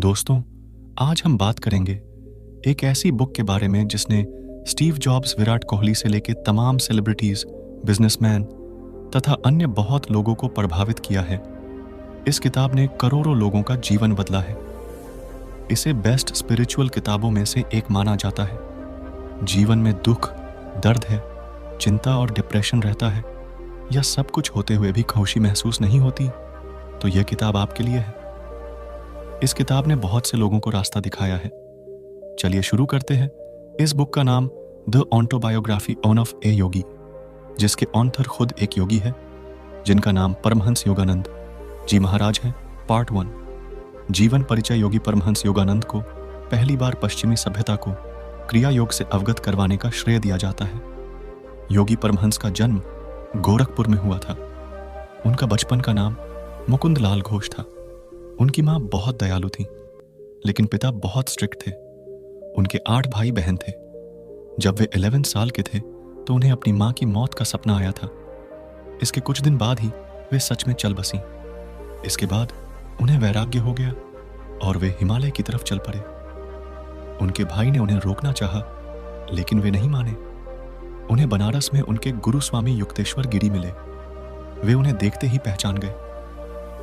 दोस्तों, आज हम बात करेंगे एक ऐसी बुक के बारे में जिसने स्टीव जॉब्स, विराट कोहली से लेकर तमाम सेलिब्रिटीज, बिजनेसमैन तथा अन्य बहुत लोगों को प्रभावित किया है। इस किताब ने करोड़ों लोगों का जीवन बदला है। इसे बेस्ट स्पिरिचुअल किताबों में से एक माना जाता है। जीवन में दुख, दर्द है, चिंता और डिप्रेशन रहता है, या सब कुछ होते हुए भी खुशी महसूस नहीं होती, तो यह किताब आपके लिए है। इस किताब ने बहुत से लोगों को रास्ता दिखाया है। चलिए शुरू करते हैं। इस बुक का नाम द ऑटोबायोग्राफी ऑफ ए योगी, जिसके ऑथर खुद एक योगी है जिनका नाम परमहंस योगानंद जी महाराज है। पार्ट 1, जीवन परिचय। योगी परमहंस योगानंद को पहली बार पश्चिमी सभ्यता को क्रिया योग से अवगत करवाने का श्रेय दिया जाता है। योगी परमहंस का जन्म गोरखपुर में हुआ था। उनका बचपन का नाम मुकुंद लाल घोष था। उनकी माँ बहुत दयालु थी, लेकिन पिता बहुत स्ट्रिक्ट थे। उनके 8 भाई बहन थे। जब वे 11 साल के थे तो उन्हें अपनी माँ की मौत का सपना आया था। इसके कुछ दिन बाद ही वे सच में चल बसी। इसके बाद उन्हें वैराग्य हो गया और वे हिमालय की तरफ चल पड़े। उनके भाई ने उन्हें रोकना चाहा, लेकिन वे नहीं माने। उन्हें बनारस में उनके गुरु स्वामी युक्तेश्वर गिरी मिले। वे उन्हें देखते ही पहचान गए,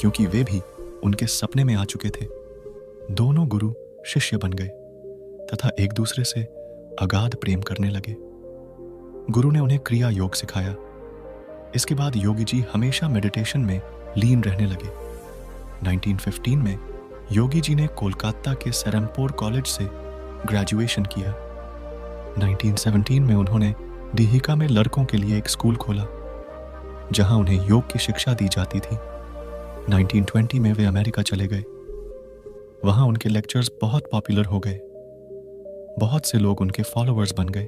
क्योंकि वे भी उनके सपने में आ चुके थे। दोनों गुरु शिष्य बन गए तथा एक दूसरे से अगाध प्रेम करने लगे। गुरु ने उन्हें क्रिया योग सिखाया। इसके बाद योगी जी हमेशा मेडिटेशन में लीन रहने लगे। 1915 में योगी जी ने कोलकाता के सेरमपुर कॉलेज से ग्रेजुएशन किया। 1917 में उन्होंने डीहिका में लड़कों के लिए एक स्कूल खोला, जहां उन्हें योग की शिक्षा दी जाती थी। 1920 में वे अमेरिका चले गए। वहां उनके लेक्चर्स बहुत पॉपुलर हो गए। बहुत से लोग उनके फॉलोअर्स बन गए।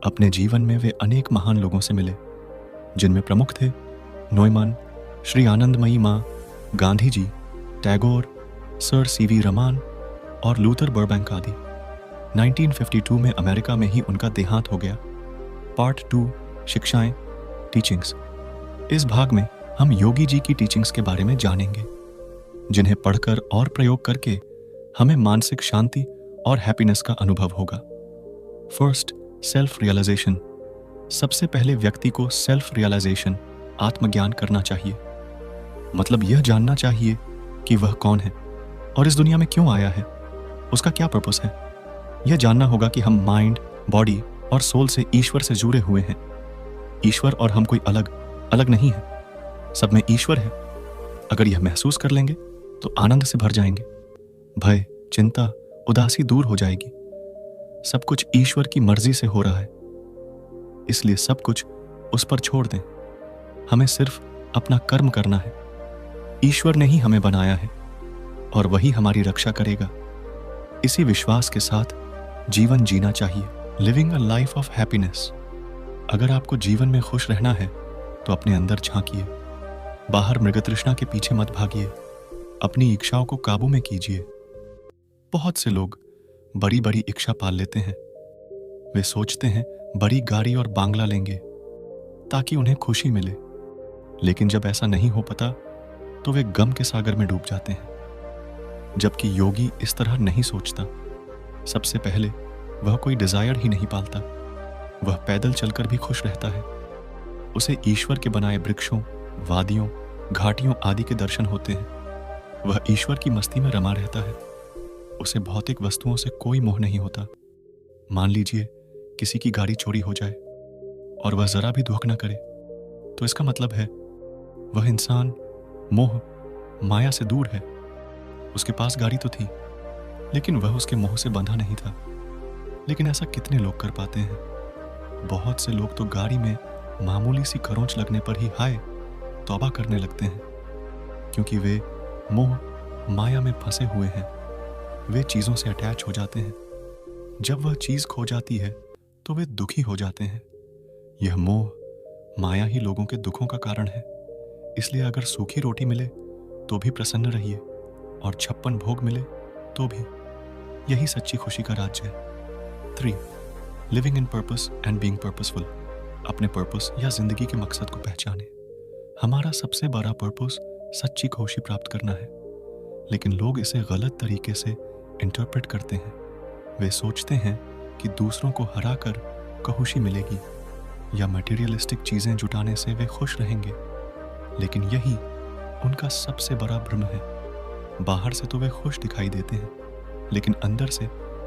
अपने जीवन में वे अनेक महान लोगों से मिले, जिनमें प्रमुख थे नोएमन, श्री आनंदमयी माँ, गांधी जी, टैगोर, सर सीवी रमान और लूथर बर्बैंक आदि। 1952 में अमेरिका में ही उनका देहांत हो गया। पार्ट 2, शिक्षाएं, टीचिंग्स। इस भाग में हम योगी जी की टीचिंग्स के बारे में जानेंगे, जिन्हें पढ़कर और प्रयोग करके हमें मानसिक शांति और हैप्पीनेस का अनुभव होगा। First, self realization. सबसे पहले व्यक्ति को सेल्फ रियलाइजेशन, आत्मज्ञान करना चाहिए। मतलब यह जानना चाहिए कि वह कौन है और इस दुनिया में क्यों आया है, उसका क्या पर्पस है। यह जानना होगा कि हम माइंड, बॉडी और सोल से ईश्वर से जुड़े हुए हैं। ईश्वर और हम कोई अलग नहीं है। सब में ईश्वर है। अगर यह महसूस कर लेंगे तो आनंद से भर जाएंगे। भय, चिंता, उदासी दूर हो जाएगी। सब कुछ ईश्वर की मर्जी से हो रहा है, इसलिए सब कुछ उस पर छोड़ दें। हमें सिर्फ अपना कर्म करना है। ईश्वर ने ही हमें बनाया है और वही हमारी रक्षा करेगा। इसी विश्वास के साथ जीवन जीना चाहिए। Living a life of happiness. अगर आपको जीवन में खुश रहना है तो अपने अंदर झांकिए। बाहर मृगतृष्णा के पीछे मत भागिए। अपनी इच्छाओं को काबू में कीजिए। बहुत से लोग बड़ी बड़ी इच्छा पाल लेते हैं। वे सोचते हैं बड़ी गाड़ी और बांग्ला लेंगे ताकि उन्हें खुशी मिले, लेकिन जब ऐसा नहीं हो पाता तो वे गम के सागर में डूब जाते हैं। जबकि योगी इस तरह नहीं सोचता। सबसे पहले वह कोई डिजायर ही नहीं पालता। वह पैदल चलकर भी खुश रहता है। उसे ईश्वर के बनाए वृक्षों, वादियों, घाटियों आदि के दर्शन होते हैं। वह ईश्वर की मस्ती में रमा रहता है। उसे भौतिक वस्तुओं से कोई मोह नहीं होता। मान लीजिए किसी की गाड़ी चोरी हो जाए और वह जरा भी दुख न करे, तो इसका मतलब है वह इंसान मोह, माया से दूर है। उसके पास गाड़ी तो थी, लेकिन वह उसके मोह से बंधा नहीं था। लेकिन ऐसा कितने लोग कर पाते हैं? बहुत से लोग तो गाड़ी में मामूली सी खरोंच लगने पर ही हाय तौबा करने लगते हैं, क्योंकि वे मोह, माया में फंसे हुए हैं। वे चीजों से अटैच हो जाते हैं। जब वह चीज खो जाती है तो वे दुखी हो जाते हैं। यह मोह, माया ही लोगों के दुखों का कारण है। इसलिए अगर सूखी रोटी मिले तो भी प्रसन्न रहिए और 56 भोग मिले तो भी। यही सच्ची खुशी का राज्य है। 3, living in purpose and being purposeful. अपने पर्पस या जिंदगी के मकसद को पहचाने। हमारा सबसे बड़ा पर्पस सच्ची खुशी प्राप्त करना है। लेकिन लोग इसे गलत तरीके से इंटरप्रेट करते हैं। वे सोचते हैं कि दूसरों को हराकर खुशी मिलेगी या मटेरियलिस्टिक चीज़ें जुटाने से वे खुश रहेंगे, लेकिन यही उनका सबसे बड़ा भ्रम है। बाहर से तो वे खुश दिखाई देते हैं, लेकिन अंदर से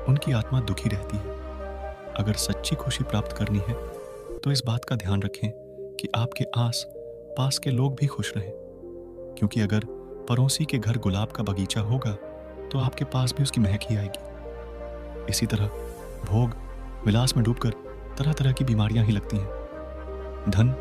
उनकी आत्मा दुखी रहती है। अगर सच्ची खुशी प्राप्त करनी है तो इस बात का ध्यान रखें कि आपके आस पास के लोग भी खुश रहें, क्योंकि अगर पड़ोसी के घर गुलाब का बगीचा होगा तो आपके पास भी उसकी महक ही आएगी। इसी तरह भोग विलास में डूबकर तरह तरह की बीमारियां ही लगती हैं। धन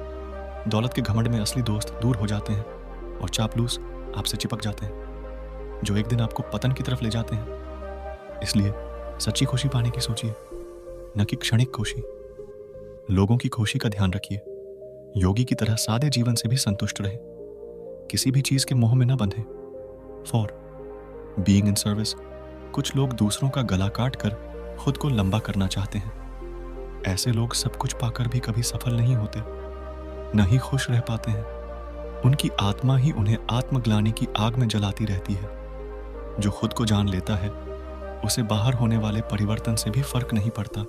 दौलत के घमंड में असली दोस्त दूर हो जाते हैं और चापलूस आपसे चिपक जाते हैं, जो एक दिन आपको पतन की तरफ ले जाते हैं। इसलिए सच्ची खुशी पाने की सोचिए, न कि क्षणिक खुशी। लोगों की खुशी का ध्यान रखिए। योगी की तरह सादे जीवन से भी संतुष्ट रहें। किसी भी चीज के मोह में न बंधें। फॉर बीइंग इन सर्विस, कुछ लोग दूसरों का गला काट कर खुद को लंबा करना चाहते हैं। ऐसे लोग सब कुछ पाकर भी कभी सफल नहीं होते, न ही खुश रह पाते हैं। उनकी आत्मा ही उन्हें आत्मग्लानि की आग में जलाती रहती है। जो खुद को जान लेता है उसे बाहर होने वाले परिवर्तन से भी फर्क नहीं पड़ता।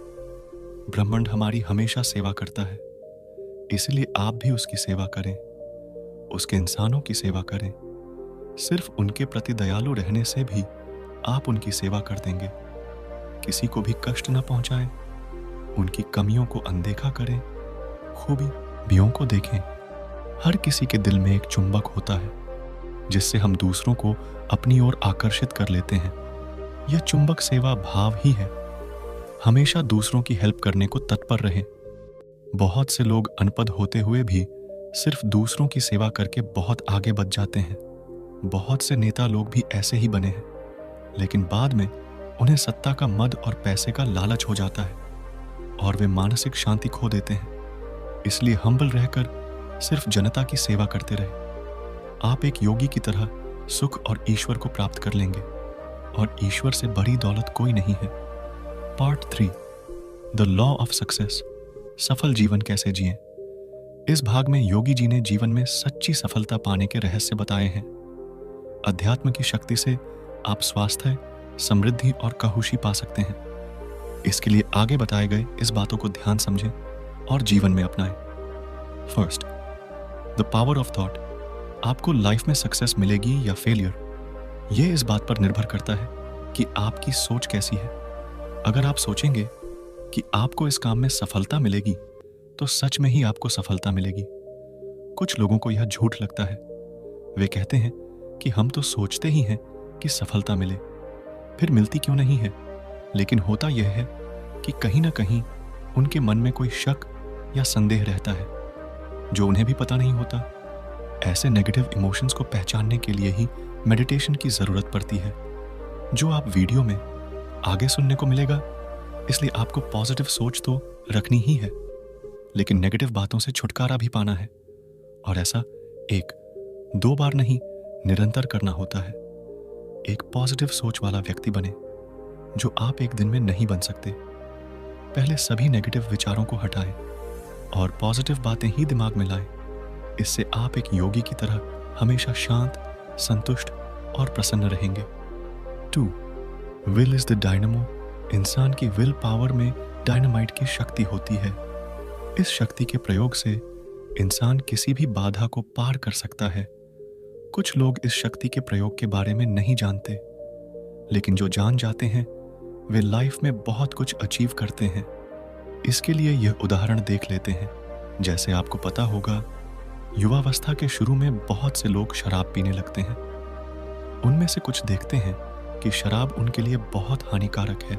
ब्रह्मांड हमारी हमेशा सेवा करता है, इसलिए आप भी उसकी सेवा करें, उसके इंसानों की सेवा करें। सिर्फ उनके प्रति दयालु रहने से भी आप उनकी सेवा कर देंगे। किसी को भी कष्ट न पहुंचाएं, उनकी कमियों को अनदेखा करें, खूबियों को देखें। हर किसी के दिल में एक चुंबक होता है जिससे हम दूसरों को अपनी ओर आकर्षित कर लेते हैं। यह चुंबक सेवा भाव ही है। हमेशा दूसरों की हेल्प करने को तत्पर रहें। बहुत से लोग अनपढ़ होते हुए भी सिर्फ दूसरों की सेवा करके बहुत आगे बढ़ जाते हैं। बहुत से नेता लोग भी ऐसे ही बने हैं, लेकिन बाद में उन्हें सत्ता का मद और पैसे का लालच हो जाता है और वे मानसिक शांति खो देते हैं। इसलिए हम्बल रहकर सिर्फ जनता की सेवा करते रहे। आप एक योगी की तरह सुख और ईश्वर को प्राप्त कर लेंगे, और ईश्वर से बड़ी दौलत कोई नहीं है। Part 3, the law of success, सफल जीवन कैसे जिएं। इस भाग में योगी जी ने जीवन में सच्ची सफलता पाने के रहस्य बताए हैं। अध्यात्म की शक्ति से आप स्वास्थ्य, समृद्धि और खुशी पा सकते हैं। इसके लिए आगे बताए गए इस बातों को ध्यान समझें और जीवन में अपनाएं। First, the power of thought. आपको लाइफ में सक्सेस मिलेगी या फेलियर, यह इस बात पर निर्भर करता है कि आपकी सोच कैसी है। अगर आप सोचेंगे कि आपको इस काम में सफलता मिलेगी तो सच में ही आपको सफलता मिलेगी। कुछ लोगों को यह झूठ लगता है। वे कहते हैं कि हम तो सोचते ही हैं कि सफलता मिले, फिर मिलती क्यों नहीं है। लेकिन होता यह है कि कहीं ना कहीं उनके मन में कोई शक या संदेह रहता है जो उन्हें भी पता नहीं होता। ऐसे नेगेटिव इमोशंस को पहचानने के लिए ही मेडिटेशन की जरूरत पड़ती है, जो आप वीडियो में आगे सुनने को मिलेगा। इसलिए आपको पॉजिटिव सोच तो रखनी ही है, लेकिन नेगेटिव बातों से छुटकारा भी पाना है, और ऐसा 1-2 बार नहीं, निरंतर करना होता है। एक पॉजिटिव सोच वाला व्यक्ति बने, जो आप एक दिन में नहीं बन सकते। पहले सभी नेगेटिव विचारों को हटाएं और पॉजिटिव बातें ही दिमाग में लाएं। इससे आप एक योगी की तरह हमेशा शांत, संतुष्ट और प्रसन्न रहेंगे। 2, विल इज द डायनामो। इंसान की विल पावर में डायनामाइट की शक्ति होती है। इस शक्ति के प्रयोग से इंसान किसी भी बाधा को पार कर सकता है। कुछ लोग इस शक्ति के प्रयोग के बारे में नहीं जानते, लेकिन जो जान जाते हैं वे लाइफ में बहुत कुछ अचीव करते हैं। इसके लिए यह उदाहरण देख लेते हैं। जैसे आपको पता होगा, युवावस्था के शुरू में बहुत से लोग शराब पीने लगते हैं। उनमें से कुछ देखते हैं कि शराब उनके लिए बहुत हानिकारक है,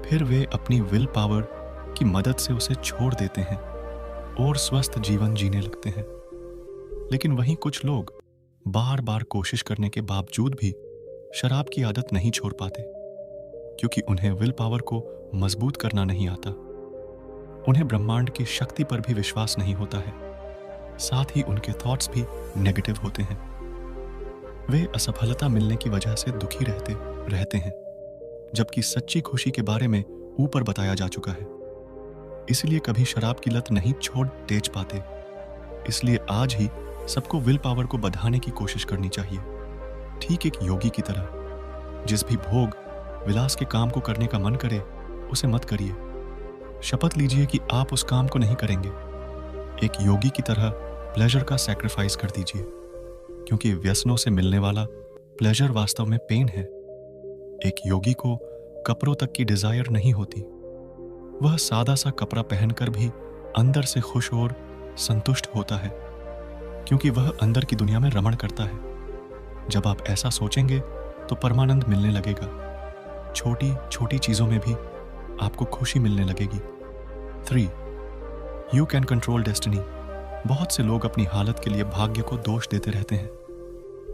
फिर वे अपनी विल पावर की मदद से उसे छोड़ देते हैं और स्वस्थ जीवन जीने लगते हैं। लेकिन वहीं कुछ लोग बार बार कोशिश करने के बावजूद भी शराब की आदत नहीं छोड़ पाते, क्योंकि उन्हें विल पावर को मजबूत करना नहीं आता। उन्हें ब्रह्मांड की शक्ति पर भी विश्वास नहीं होता है, साथ ही उनके थॉट्स भी नेगेटिव होते हैं। वे असफलता मिलने की वजह से दुखी रहते हैं, जबकि सच्ची खुशी के बारे में ऊपर बताया जा चुका है। इसलिए कभी शराब की लत नहीं छोड़ तेज पाते। इसलिए आज ही सबको विल पावर को बढ़ाने की कोशिश करनी चाहिए। ठीक एक योगी की तरह। जिस भी भोग विलास के काम को करने का मन करे उसे मत करिए। शपथ लीजिए कि आप उस काम को नहीं करेंगे। एक योगी की तरह प्लेजर का सैक्रिफाइस कर दीजिए, क्योंकि व्यसनों से मिलने वाला प्लेजर वास्तव में पेन है। एक योगी को कपड़ों तक की डिजायर नहीं होती। वह सादा सा कपड़ा पहनकर भी अंदर से खुश और संतुष्ट होता है, क्योंकि वह अंदर की दुनिया में रमण करता है। जब आप ऐसा सोचेंगे तो परमानंद मिलने लगेगा। छोटी छोटी चीजों में भी आपको खुशी मिलने लगेगी। 3. You can control destiny. बहुत से लोग अपनी हालत के लिए भाग्य को दोष देते रहते हैं,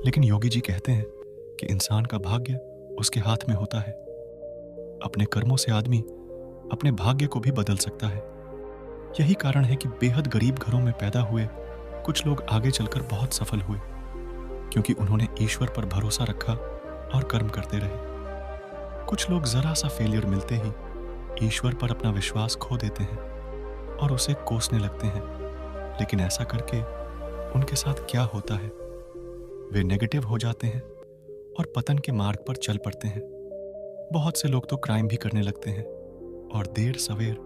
लेकिन योगी जी कहते हैं कि इंसान का भाग्य उसके हाथ में होता है। अपने कर्मों से आदमी अपने भाग्य को भी बदल सकता है। यही कारण है कि बेहद गरीब घरों में पैदा हुए कुछ लोग आगे चलकर बहुत सफल हुए, क्योंकि उन्होंने ईश्वर पर भरोसा रखा और कर्म करते रहे। कुछ लोग जरा सा फेलियर मिलते ही ईश्वर पर अपना विश्वास खो देते हैं और उसे कोसने लगते हैं, लेकिन ऐसा करके उनके साथ क्या होता है? वे नेगेटिव हो जाते हैं और पतन के मार्ग पर चल पड़ते हैं। बहुत से लोग तो क्राइम भी करने लगते हैं और देर सवेर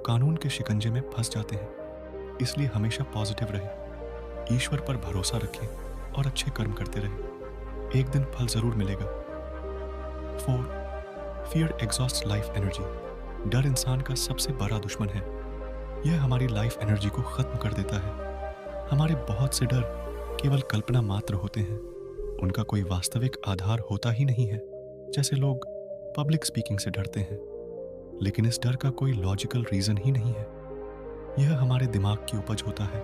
कानून के शिकंजे में फंस जाते हैं। इसलिए हमेशा पॉजिटिव रहें, ईश्वर पर भरोसा रखें और अच्छे कर्म करते रहें। एक दिन फल जरूर मिलेगा। 4. Fear exhaust life energy. डर इंसान का सबसे बड़ा दुश्मन है। यह हमारी लाइफ एनर्जी को खत्म कर देता है। हमारे बहुत से डर केवल कल्पना मात्र होते हैं, उनका कोई वास्तविक आधार होता ही नहीं है। जैसे लोग पब्लिक स्पीकिंग से डरते हैं, लेकिन इस डर का कोई लॉजिकल रीजन ही नहीं है। यह हमारे दिमाग की उपज होता है।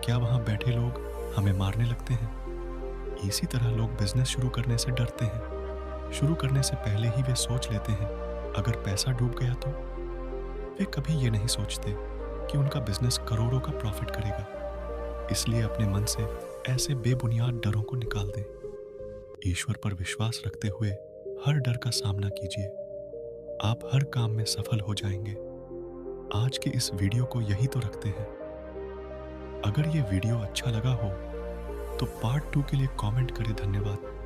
क्या वहां बैठे लोग हमें मारने लगते हैं? इसी तरह लोग बिजनेस शुरू करने से डरते हैं। शुरू करने से पहले ही वे सोच लेते हैं अगर पैसा डूब गया तो। वे कभी ये नहीं सोचते कि उनका बिजनेस करोड़ों का प्रॉफिट करेगा। इसलिए अपने मन से ऐसे बेबुनियाद डरों को निकाल दें। ईश्वर पर विश्वास रखते हुए हर डर का सामना कीजिए। आप हर काम में सफल हो जाएंगे। आज के इस वीडियो को यही तो रखते हैं। अगर ये वीडियो अच्छा लगा हो तो पार्ट 2 के लिए कमेंट करें। धन्यवाद।